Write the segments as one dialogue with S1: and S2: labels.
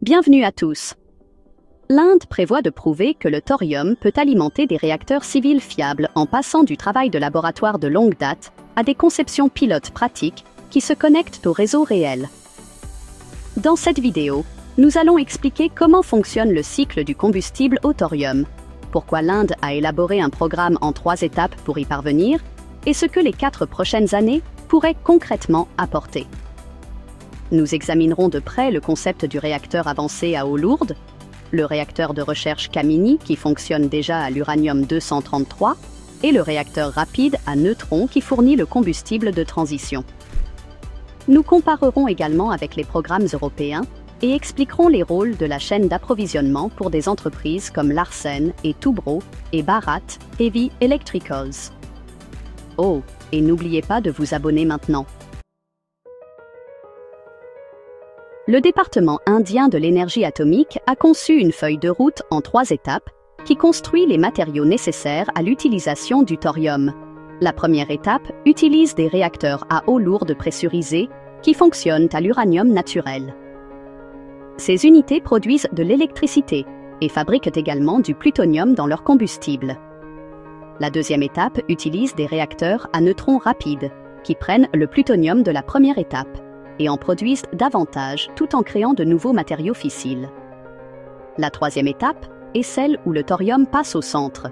S1: Bienvenue à tous. L'Inde prévoit de prouver que le thorium peut alimenter des réacteurs civils fiables en passant du travail de laboratoire de longue date à des conceptions pilotes pratiques qui se connectent au réseau réel. Dans cette vidéo, nous allons expliquer comment fonctionne le cycle du combustible au thorium, pourquoi l'Inde a élaboré un programme en 3 étapes pour y parvenir et ce que les 4 prochaines années pourraient concrètement apporter. Nous examinerons de près le concept du réacteur avancé à eau lourde, le réacteur de recherche Camini qui fonctionne déjà à l'uranium-233 et le réacteur rapide à neutrons qui fournit le combustible de transition. Nous comparerons également avec les programmes européens et expliquerons les rôles de la chaîne d'approvisionnement pour des entreprises comme Larsen et Toubro et Bharat Heavy Electricals. Oh, et n'oubliez pas de vous abonner maintenant. Le département indien de l'énergie atomique a conçu une feuille de route en 3 étapes qui construit les matériaux nécessaires à l'utilisation du thorium. La première étape utilise des réacteurs à eau lourde pressurisés qui fonctionnent à l'uranium naturel. Ces unités produisent de l'électricité et fabriquent également du plutonium dans leur combustible. La deuxième étape utilise des réacteurs à neutrons rapides qui prennent le plutonium de la première étape et en produisent davantage tout en créant de nouveaux matériaux fissiles. La troisième étape est celle où le thorium passe au centre.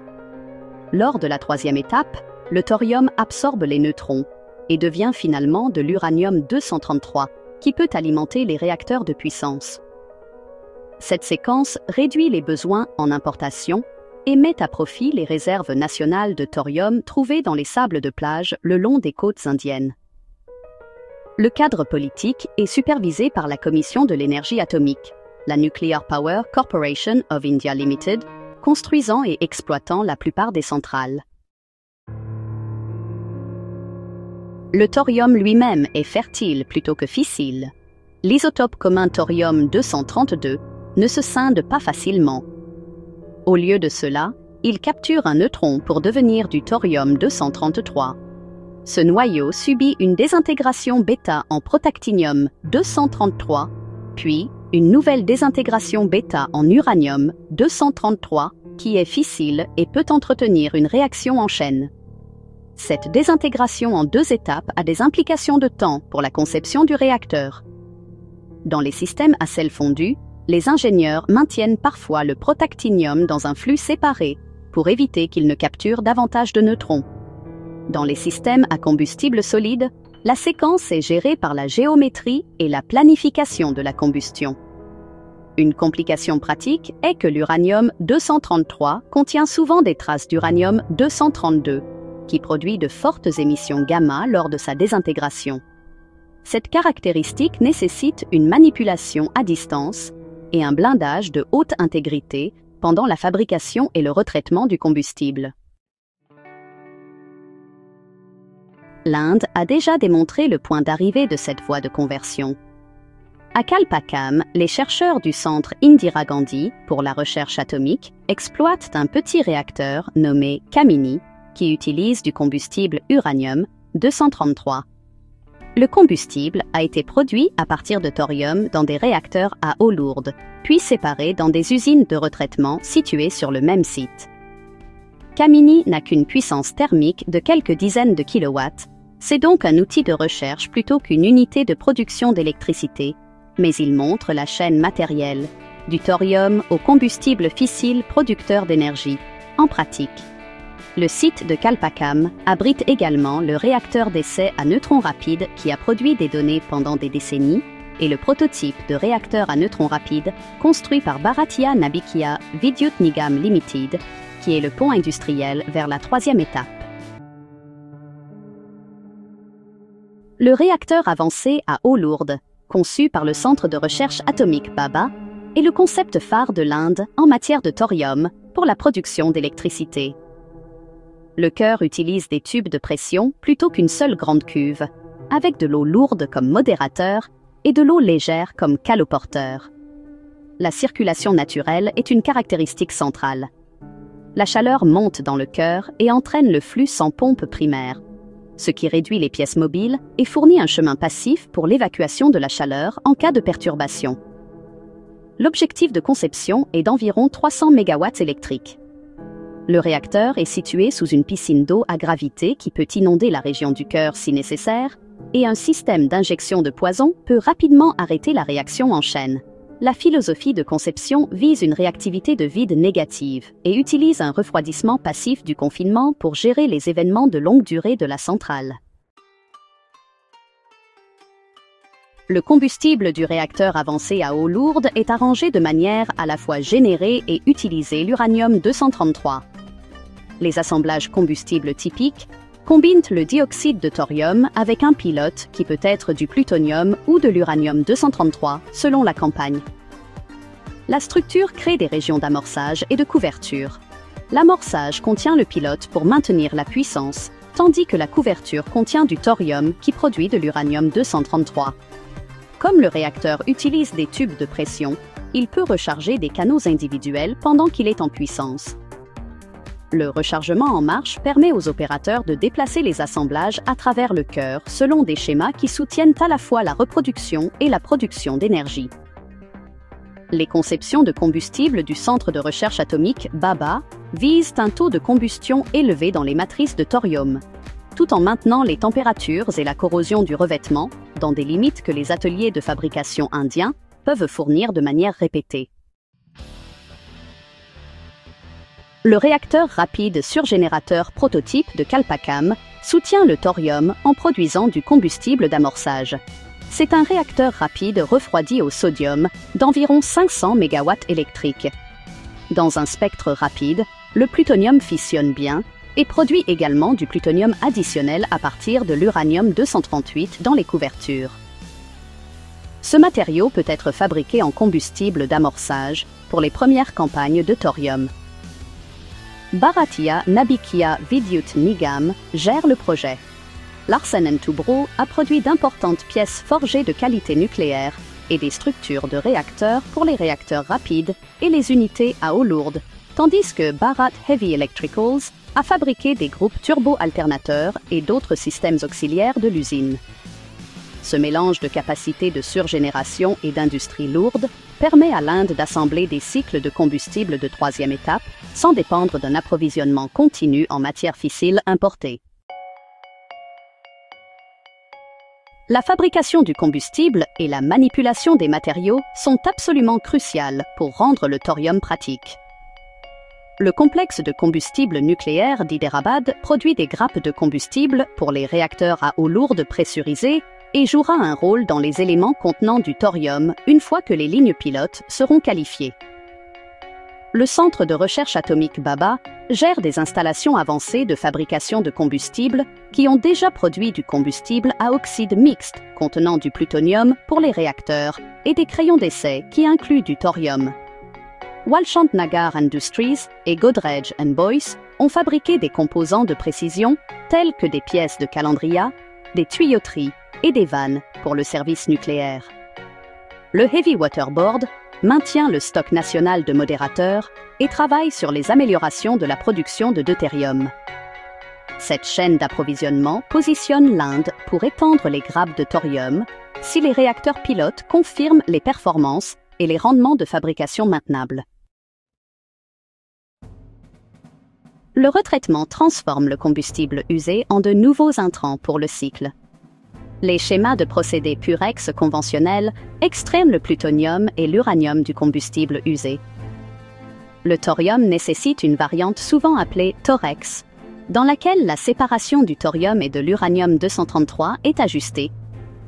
S1: Lors de la troisième étape, le thorium absorbe les neutrons et devient finalement de l'uranium-233 qui peut alimenter les réacteurs de puissance. Cette séquence réduit les besoins en importation et met à profit les réserves nationales de thorium trouvées dans les sables de plage le long des côtes indiennes. Le cadre politique est supervisé par la Commission de l'énergie atomique, la Nuclear Power Corporation of India Limited, construisant et exploitant la plupart des centrales. Le thorium lui-même est fertile plutôt que fissile. L'isotope commun thorium-232 ne se scinde pas facilement. Au lieu de cela, il capture un neutron pour devenir du thorium-233. Ce noyau subit une désintégration bêta en protactinium-233, puis une nouvelle désintégration bêta en uranium-233 qui est fissile et peut entretenir une réaction en chaîne. Cette désintégration en 2 étapes a des implications de temps pour la conception du réacteur. Dans les systèmes à sel fondu, les ingénieurs maintiennent parfois le protactinium dans un flux séparé pour éviter qu'il ne capture davantage de neutrons. Dans les systèmes à combustible solide, la séquence est gérée par la géométrie et la planification de la combustion. Une complication pratique est que l'uranium-233 contient souvent des traces d'uranium-232, qui produit de fortes émissions gamma lors de sa désintégration. Cette caractéristique nécessite une manipulation à distance et un blindage de haute intégrité pendant la fabrication et le retraitement du combustible. L'Inde a déjà démontré le point d'arrivée de cette voie de conversion. À Kalpakam, les chercheurs du centre Indira Gandhi pour la recherche atomique exploitent un petit réacteur nommé Camini qui utilise du combustible uranium-233. Le combustible a été produit à partir de thorium dans des réacteurs à eau lourde, puis séparés dans des usines de retraitement situées sur le même site. Camini n'a qu'une puissance thermique de quelques dizaines de kilowatts. C'est donc un outil de recherche plutôt qu'une unité de production d'électricité, mais il montre la chaîne matérielle, du thorium au combustible fissile producteur d'énergie, en pratique. Le site de Kalpakam abrite également le réacteur d'essai à neutrons rapides qui a produit des données pendant des décennies et le prototype de réacteur à neutrons rapides construit par Bharatiya Nabikia Vidyut Nigam Limited, qui est le pont industriel vers la 3e étape. Le réacteur avancé à eau lourde, conçu par le Centre de recherche atomique Bhabha, est le concept phare de l'Inde en matière de thorium pour la production d'électricité. Le cœur utilise des tubes de pression plutôt qu'une seule grande cuve, avec de l'eau lourde comme modérateur et de l'eau légère comme caloporteur. La circulation naturelle est une caractéristique centrale. La chaleur monte dans le cœur et entraîne le flux sans pompe primaire, ce qui réduit les pièces mobiles et fournit un chemin passif pour l'évacuation de la chaleur en cas de perturbation. L'objectif de conception est d'environ 300 MW électriques. Le réacteur est situé sous une piscine d'eau à gravité qui peut inonder la région du cœur si nécessaire, et un système d'injection de poison peut rapidement arrêter la réaction en chaîne. La philosophie de conception vise une réactivité de vide négative et utilise un refroidissement passif du confinement pour gérer les événements de longue durée de la centrale. Le combustible du réacteur avancé à eau lourde est arrangé de manière à la fois générer et utiliser l'uranium-233. Les assemblages combustibles typiques combinent le dioxyde de thorium avec un pilote qui peut être du plutonium ou de l'uranium-233 selon la campagne. La structure crée des régions d'amorçage et de couverture. L'amorçage contient le pilote pour maintenir la puissance, tandis que la couverture contient du thorium qui produit de l'uranium-233. Comme le réacteur utilise des tubes de pression, il peut recharger des canaux individuels pendant qu'il est en puissance. Le rechargement en marche permet aux opérateurs de déplacer les assemblages à travers le cœur selon des schémas qui soutiennent à la fois la reproduction et la production d'énergie. Les conceptions de combustible du Centre de recherche atomique BABA visent un taux de combustion élevé dans les matrices de thorium, tout en maintenant les températures et la corrosion du revêtement, dans des limites que les ateliers de fabrication indiens peuvent fournir de manière répétée. Le réacteur rapide surgénérateur prototype de Kalpakam soutient le thorium en produisant du combustible d'amorçage. C'est un réacteur rapide refroidi au sodium d'environ 500 MW électriques. Dans un spectre rapide, le plutonium fissionne bien et produit également du plutonium additionnel à partir de l'uranium-238 dans les couvertures. Ce matériau peut être fabriqué en combustible d'amorçage pour les premières campagnes de thorium. Bharatiya Nabikia Vidyut Nigam gère le projet. Larsen & Toubro a produit d'importantes pièces forgées de qualité nucléaire et des structures de réacteurs pour les réacteurs rapides et les unités à eau lourde, tandis que Bharat Heavy Electricals a fabriqué des groupes turbo-alternateurs et d'autres systèmes auxiliaires de l'usine. Ce mélange de capacités de surgénération et d'industrie lourde permet à l'Inde d'assembler des cycles de combustible de troisième étape sans dépendre d'un approvisionnement continu en matières fissiles importées. La fabrication du combustible et la manipulation des matériaux sont absolument cruciales pour rendre le thorium pratique. Le complexe de combustible nucléaire d'Hyderabad produit des grappes de combustible pour les réacteurs à eau lourde pressurisés et jouera un rôle dans les éléments contenant du thorium une fois que les lignes pilotes seront qualifiées. Le Centre de recherche atomique BABA gère des installations avancées de fabrication de combustible qui ont déjà produit du combustible à oxyde mixte contenant du plutonium pour les réacteurs et des crayons d'essai qui incluent du thorium. Walchand Nagar Industries et Godrej & Boyce ont fabriqué des composants de précision tels que des pièces de calendria, des tuyauteries et des vannes pour le service nucléaire. Le Heavy Water Board maintient le stock national de modérateurs et travaille sur les améliorations de la production de deutérium. Cette chaîne d'approvisionnement positionne l'Inde pour étendre les grappes de thorium si les réacteurs pilotes confirment les performances et les rendements de fabrication maintenables. Le retraitement transforme le combustible usé en de nouveaux intrants pour le cycle. Les schémas de procédés Purex conventionnels extraient le plutonium et l'uranium du combustible usé. Le thorium nécessite une variante souvent appelée Torex, dans laquelle la séparation du thorium et de l'uranium-233 est ajustée,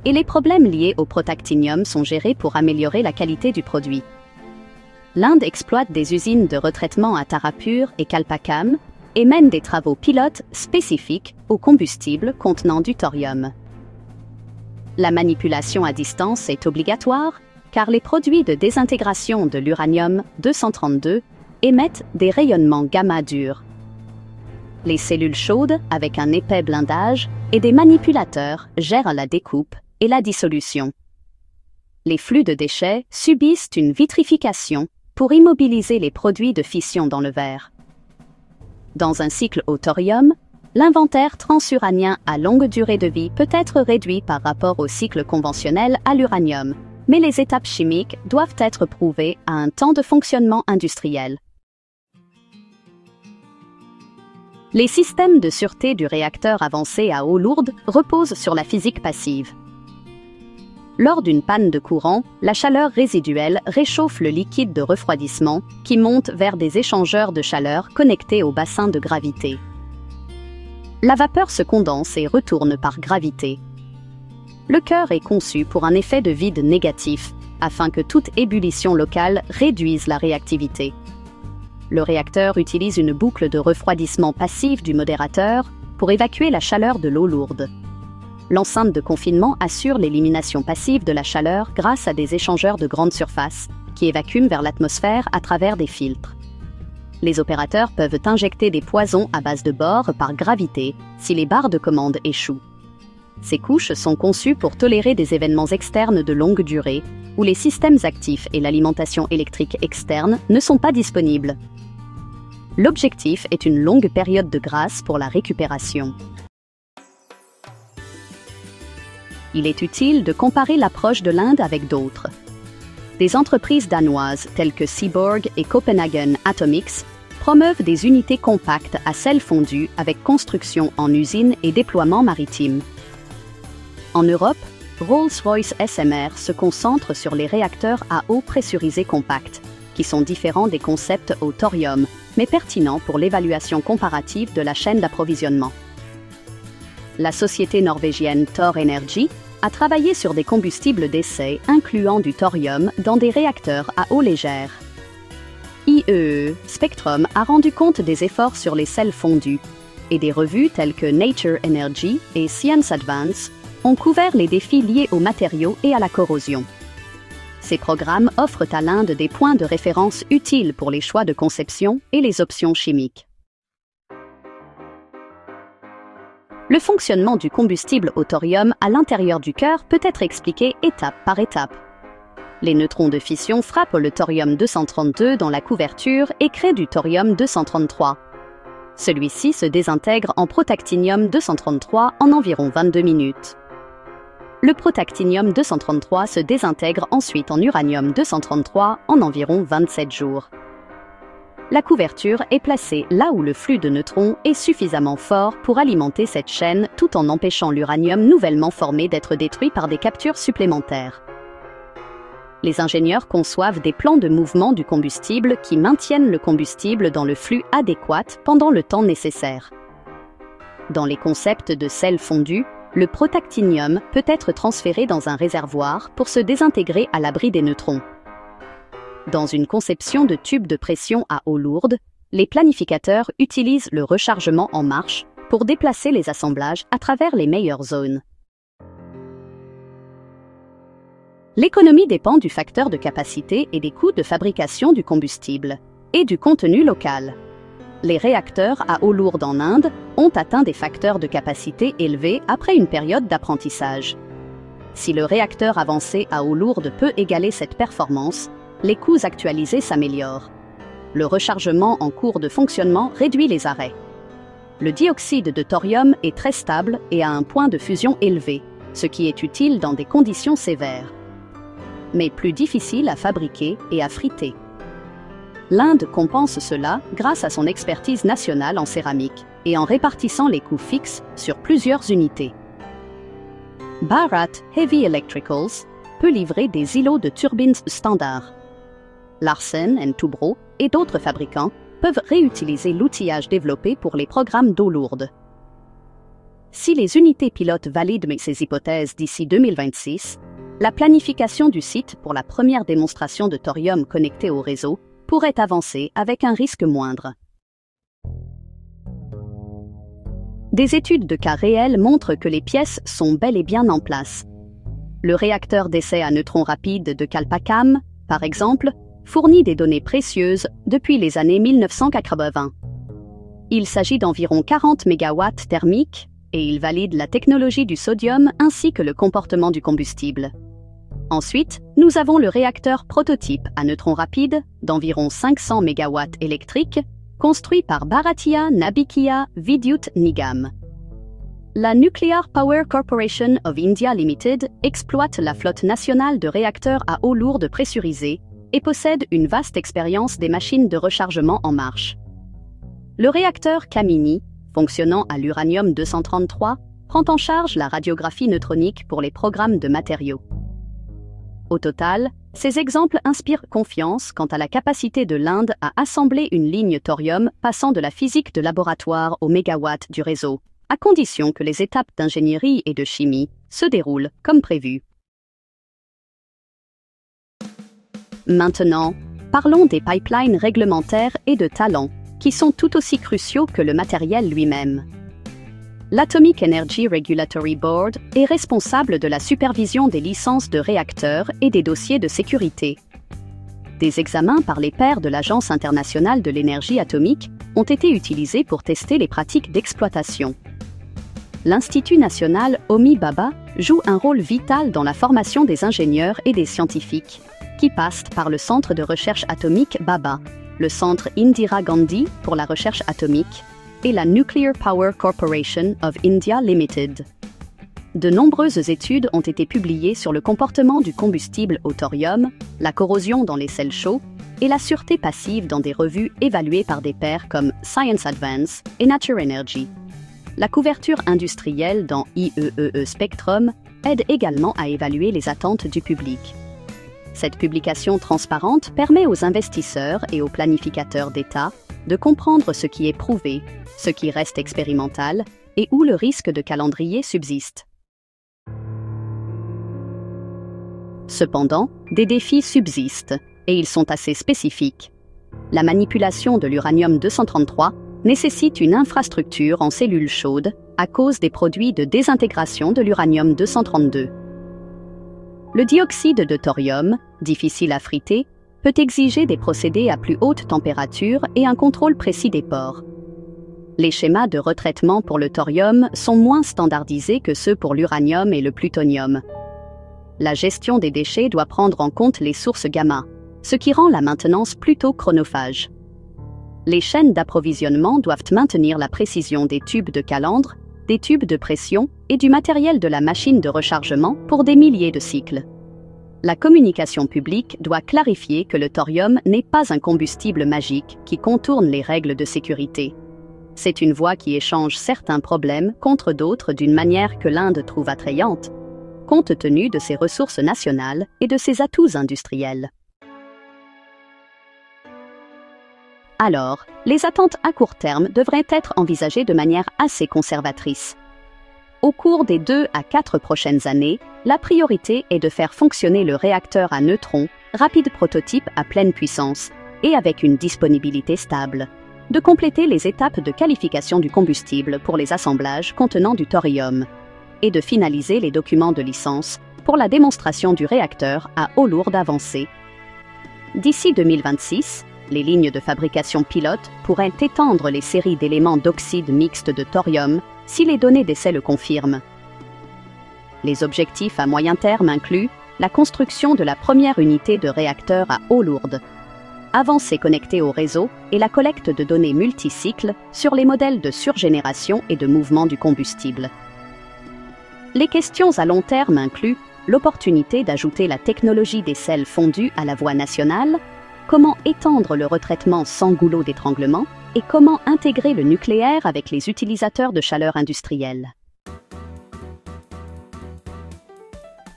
S1: et les problèmes liés au protactinium sont gérés pour améliorer la qualité du produit. L'Inde exploite des usines de retraitement à Tarapur et Kalpakam et mène des travaux pilotes spécifiques au combustible contenant du thorium. La manipulation à distance est obligatoire car les produits de désintégration de l'uranium-232 émettent des rayonnements gamma durs. Les cellules chaudes, avec un épais blindage, et des manipulateurs gèrent la découpe et la dissolution. Les flux de déchets subissent une vitrification pour immobiliser les produits de fission dans le verre. Dans un cycle au thorium, l'inventaire transuranien à longue durée de vie peut être réduit par rapport au cycle conventionnel à l'uranium, mais les étapes chimiques doivent être prouvées à un temps de fonctionnement industriel. Les systèmes de sûreté du réacteur avancé à eau lourde reposent sur la physique passive. Lors d'une panne de courant, la chaleur résiduelle réchauffe le liquide de refroidissement qui monte vers des échangeurs de chaleur connectés au bassin de gravité. La vapeur se condense et retourne par gravité. Le cœur est conçu pour un effet de vide négatif, afin que toute ébullition locale réduise la réactivité. Le réacteur utilise une boucle de refroidissement passif du modérateur pour évacuer la chaleur de l'eau lourde. L'enceinte de confinement assure l'élimination passive de la chaleur grâce à des échangeurs de grande surface qui évacuent vers l'atmosphère à travers des filtres. Les opérateurs peuvent injecter des poisons à base de bore par gravité si les barres de commande échouent. Ces couches sont conçues pour tolérer des événements externes de longue durée où les systèmes actifs et l'alimentation électrique externe ne sont pas disponibles. L'objectif est une longue période de grâce pour la récupération. Il est utile de comparer l'approche de l'Inde avec d'autres. Des entreprises danoises telles que Seaborg et Copenhagen Atomics promeuvent des unités compactes à sel fondu avec construction en usine et déploiement maritime. En Europe, Rolls-Royce SMR se concentre sur les réacteurs à eau pressurisée compacts, qui sont différents des concepts au thorium, mais pertinents pour l'évaluation comparative de la chaîne d'approvisionnement. La société norvégienne Thor Energy a travaillé sur des combustibles d'essai incluant du thorium dans des réacteurs à eau légère. IEE Spectrum a rendu compte des efforts sur les sels fondus, et des revues telles que Nature Energy et Science Advance ont couvert les défis liés aux matériaux et à la corrosion. Ces programmes offrent à l'Inde des points de référence utiles pour les choix de conception et les options chimiques. Le fonctionnement du combustible au thorium à l'intérieur du cœur peut être expliqué étape par étape. Les neutrons de fission frappent le thorium-232 dans la couverture et créent du thorium-233. Celui-ci se désintègre en protactinium-233 en environ 22 minutes. Le protactinium-233 se désintègre ensuite en uranium-233 en environ 27 jours. La couverture est placée là où le flux de neutrons est suffisamment fort pour alimenter cette chaîne tout en empêchant l'uranium nouvellement formé d'être détruit par des captures supplémentaires. Les ingénieurs conçoivent des plans de mouvement du combustible qui maintiennent le combustible dans le flux adéquat pendant le temps nécessaire. Dans les concepts de sel fondu, le protactinium peut être transféré dans un réservoir pour se désintégrer à l'abri des neutrons. Dans une conception de tube de pression à eau lourde, les planificateurs utilisent le rechargement en marche pour déplacer les assemblages à travers les meilleures zones. L'économie dépend du facteur de capacité et des coûts de fabrication du combustible, et du contenu local. Les réacteurs à eau lourde en Inde ont atteint des facteurs de capacité élevés après une période d'apprentissage. Si le réacteur avancé à eau lourde peut égaler cette performance, les coûts actualisés s'améliorent. Le rechargement en cours de fonctionnement réduit les arrêts. Le dioxyde de thorium est très stable et a un point de fusion élevé, ce qui est utile dans des conditions sévères, mais plus difficile à fabriquer et à friter. L'Inde compense cela grâce à son expertise nationale en céramique et en répartissant les coûts fixes sur plusieurs unités. Bharat Heavy Electricals peut livrer des îlots de turbines standards. Larsen & Toubro et d'autres fabricants peuvent réutiliser l'outillage développé pour les programmes d'eau lourde. Si les unités pilotes valident ces hypothèses d'ici 2026, la planification du site pour la première démonstration de thorium connecté au réseau pourrait avancer avec un risque moindre. Des études de cas réels montrent que les pièces sont bel et bien en place. Le réacteur d'essai à neutrons rapides de Kalpakam, par exemple, fournit des données précieuses depuis les années 1980. Il s'agit d'environ 40 MW thermiques et il valide la technologie du sodium ainsi que le comportement du combustible. Ensuite, nous avons le réacteur prototype à neutrons rapides d'environ 500 MW électriques, construit par Bharatiya Navikiya Vidyut Nigam. La Nuclear Power Corporation of India Limited exploite la flotte nationale de réacteurs à eau lourde pressurisée et possède une vaste expérience des machines de rechargement en marche. Le réacteur Kamini, fonctionnant à l'uranium-233, prend en charge la radiographie neutronique pour les programmes de matériaux. Au total, ces exemples inspirent confiance quant à la capacité de l'Inde à assembler une ligne thorium passant de la physique de laboratoire aux mégawatts du réseau, à condition que les étapes d'ingénierie et de chimie se déroulent comme prévu. Maintenant, parlons des pipelines réglementaires et de talent, qui sont tout aussi cruciaux que le matériel lui-même. L'Atomic Energy Regulatory Board est responsable de la supervision des licences de réacteurs et des dossiers de sécurité. Des examens par les pairs de l'Agence internationale de l'énergie atomique ont été utilisés pour tester les pratiques d'exploitation. L'Institut national Homi Bhabha joue un rôle vital dans la formation des ingénieurs et des scientifiques, qui passent par le Centre de recherche atomique Bhabha, le Centre Indira Gandhi pour la recherche atomique et la Nuclear Power Corporation of India Limited. De nombreuses études ont été publiées sur le comportement du combustible au thorium, la corrosion dans les sels chauds et la sûreté passive dans des revues évaluées par des pairs comme Science Advance et Nature Energy. La couverture industrielle dans IEEE Spectrum aide également à évaluer les attentes du public. Cette publication transparente permet aux investisseurs et aux planificateurs d'État de comprendre ce qui est prouvé, ce qui reste expérimental et où le risque de calendrier subsiste. Cependant, des défis subsistent, et ils sont assez spécifiques. La manipulation de l'uranium-233 nécessite une infrastructure en cellules chaudes à cause des produits de désintégration de l'uranium-232. Le dioxyde de thorium, difficile à friter, peut exiger des procédés à plus haute température et un contrôle précis des pores. Les schémas de retraitement pour le thorium sont moins standardisés que ceux pour l'uranium et le plutonium. La gestion des déchets doit prendre en compte les sources gamma, ce qui rend la maintenance plutôt chronophage. Les chaînes d'approvisionnement doivent maintenir la précision des tubes de calandre, des tubes de pression et du matériel de la machine de rechargement pour des milliers de cycles. La communication publique doit clarifier que le thorium n'est pas un combustible magique qui contourne les règles de sécurité. C'est une voie qui échange certains problèmes contre d'autres d'une manière que l'Inde trouve attrayante, compte tenu de ses ressources nationales et de ses atouts industriels. Alors, les attentes à court terme devraient être envisagées de manière assez conservatrice. Au cours des 2 à 4 prochaines années, la priorité est de faire fonctionner le réacteur à neutrons, rapide prototype à pleine puissance et avec une disponibilité stable, de compléter les étapes de qualification du combustible pour les assemblages contenant du thorium et de finaliser les documents de licence pour la démonstration du réacteur à eau lourde avancée. D'ici 2026, les lignes de fabrication pilote pourraient étendre les séries d'éléments d'oxyde mixte de thorium si les données d'essai le confirment. Les objectifs à moyen terme incluent la construction de la première unité de réacteur à eau lourde, avancées connectées au réseau et la collecte de données multicycles sur les modèles de surgénération et de mouvement du combustible. Les questions à long terme incluent l'opportunité d'ajouter la technologie des sels fondus à la voie nationale, comment étendre le retraitement sans goulot d'étranglement et comment intégrer le nucléaire avec les utilisateurs de chaleur industrielle.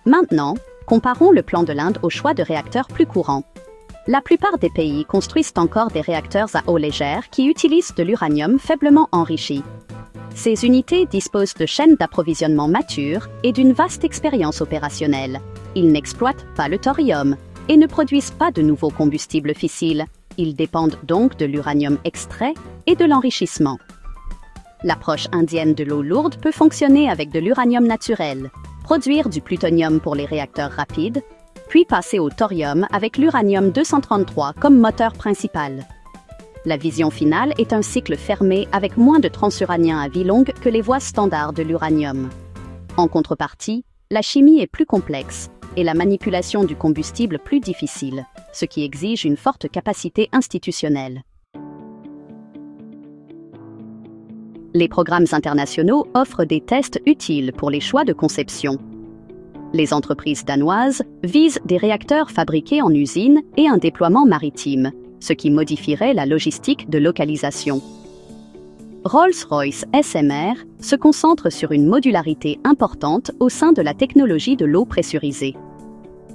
S1: Maintenant, comparons le plan de l'Inde au choix de réacteurs plus courants. La plupart des pays construisent encore des réacteurs à eau légère qui utilisent de l'uranium faiblement enrichi. Ces unités disposent de chaînes d'approvisionnement matures et d'une vaste expérience opérationnelle. Ils n'exploitent pas le thorium et ne produisent pas de nouveaux combustibles fissiles. Ils dépendent donc de l'uranium extrait et de l'enrichissement. L'approche indienne de l'eau lourde peut fonctionner avec de l'uranium naturel, produire du plutonium pour les réacteurs rapides, puis passer au thorium avec l'uranium-233 comme moteur principal. La vision finale est un cycle fermé avec moins de transuraniens à vie longue que les voies standards de l'uranium. En contrepartie, la chimie est plus complexe et la manipulation du combustible plus difficile, ce qui exige une forte capacité institutionnelle. Les programmes internationaux offrent des tests utiles pour les choix de conception. Les entreprises danoises visent des réacteurs fabriqués en usine et un déploiement maritime, ce qui modifierait la logistique de localisation. Rolls-Royce SMR se concentre sur une modularité importante au sein de la technologie de l'eau pressurisée.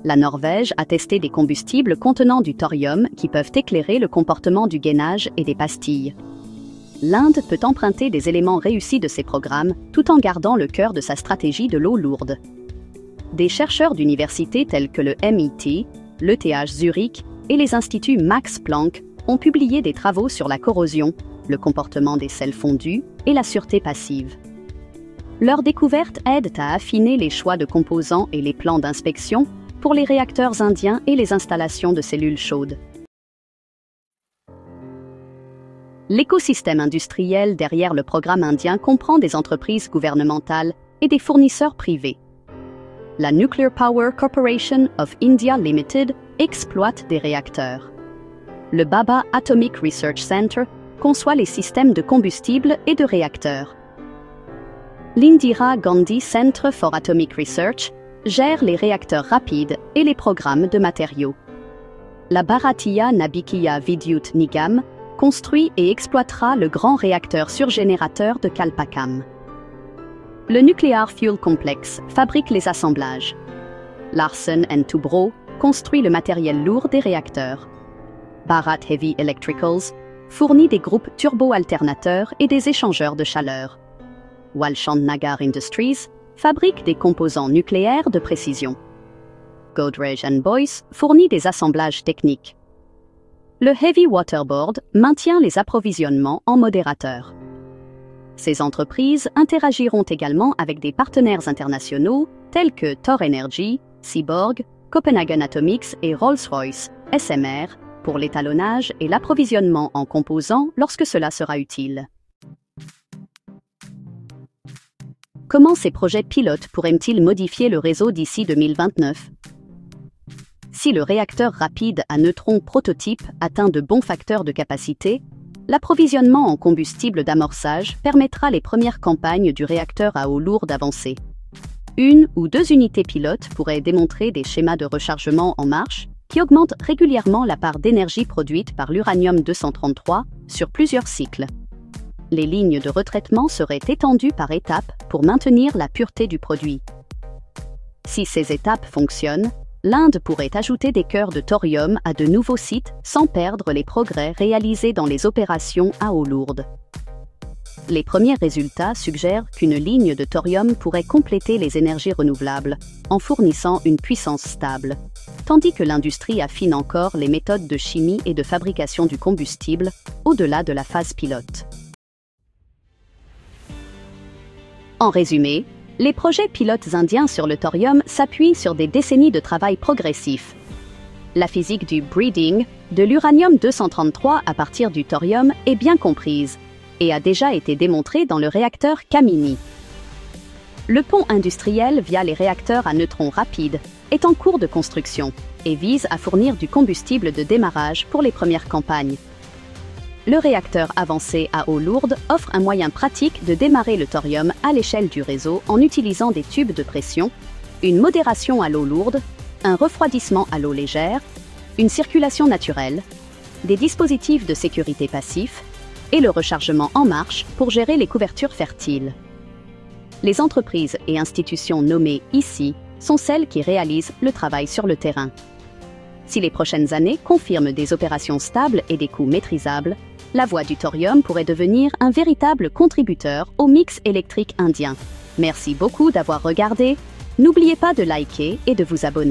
S1: La Norvège a testé des combustibles contenant du thorium qui peuvent éclairer le comportement du gainage et des pastilles. L'Inde peut emprunter des éléments réussis de ces programmes tout en gardant le cœur de sa stratégie de l'eau lourde. Des chercheurs d'universités tels que le MIT, l'ETH Zurich et les instituts Max Planck ont publié des travaux sur la corrosion, le comportement des sels fondus et la sûreté passive. Leurs découvertes aident à affiner les choix de composants et les plans d'inspection pour les réacteurs indiens et les installations de cellules chaudes. L'écosystème industriel derrière le programme indien comprend des entreprises gouvernementales et des fournisseurs privés. La Nuclear Power Corporation of India Limited exploite des réacteurs. Le Bhabha Atomic Research Center conçoit les systèmes de combustible et de réacteurs. L'Indira Gandhi Centre for Atomic Research gère les réacteurs rapides et les programmes de matériaux. La Bharatiya Nabikiya Vidyut Nigam construit et exploitera le grand réacteur surgénérateur de Kalpakam. Le Nuclear Fuel Complex fabrique les assemblages. Larsen & Toubro construit le matériel lourd des réacteurs. Bharat Heavy Electricals fournit des groupes turbo-alternateurs et des échangeurs de chaleur. Walchand Nagar Industries fabrique des composants nucléaires de précision. Godrej & Boyce fournit des assemblages techniques. Le Heavy Water Board maintient les approvisionnements en modérateur. Ces entreprises interagiront également avec des partenaires internationaux tels que Thor Energy, Seaborg, Copenhagen Atomics et Rolls-Royce SMR pour l'étalonnage et l'approvisionnement en composants lorsque cela sera utile. Comment ces projets pilotes pourraient-ils modifier le réseau d'ici 2029 ? Si le réacteur rapide à neutrons prototype atteint de bons facteurs de capacité, l'approvisionnement en combustible d'amorçage permettra les premières campagnes du réacteur à eau lourde avancée. 1 ou 2 unités pilotes pourraient démontrer des schémas de rechargement en marche qui augmentent régulièrement la part d'énergie produite par l'uranium-233 sur plusieurs cycles. Les lignes de retraitement seraient étendues par étapes pour maintenir la pureté du produit. Si ces étapes fonctionnent, l'Inde pourrait ajouter des cœurs de thorium à de nouveaux sites sans perdre les progrès réalisés dans les opérations à eau lourde. Les premiers résultats suggèrent qu'une ligne de thorium pourrait compléter les énergies renouvelables en fournissant une puissance stable, tandis que l'industrie affine encore les méthodes de chimie et de fabrication du combustible au-delà de la phase pilote. En résumé, les projets pilotes indiens sur le thorium s'appuient sur des décennies de travail progressif. La physique du breeding de l'uranium-233 à partir du thorium est bien comprise et a déjà été démontrée dans le réacteur Kamini. Le pont industriel via les réacteurs à neutrons rapides est en cours de construction et vise à fournir du combustible de démarrage pour les premières campagnes. Le réacteur avancé à eau lourde offre un moyen pratique de démarrer le thorium à l'échelle du réseau en utilisant des tubes de pression, une modération à l'eau lourde, un refroidissement à l'eau légère, une circulation naturelle, des dispositifs de sécurité passifs et le rechargement en marche pour gérer les couvertures fertiles. Les entreprises et institutions nommées ici sont celles qui réalisent le travail sur le terrain. Si les prochaines années confirment des opérations stables et des coûts maîtrisables, la voie du thorium pourrait devenir un véritable contributeur au mix électrique indien. Merci beaucoup d'avoir regardé. N'oubliez pas de liker et de vous abonner.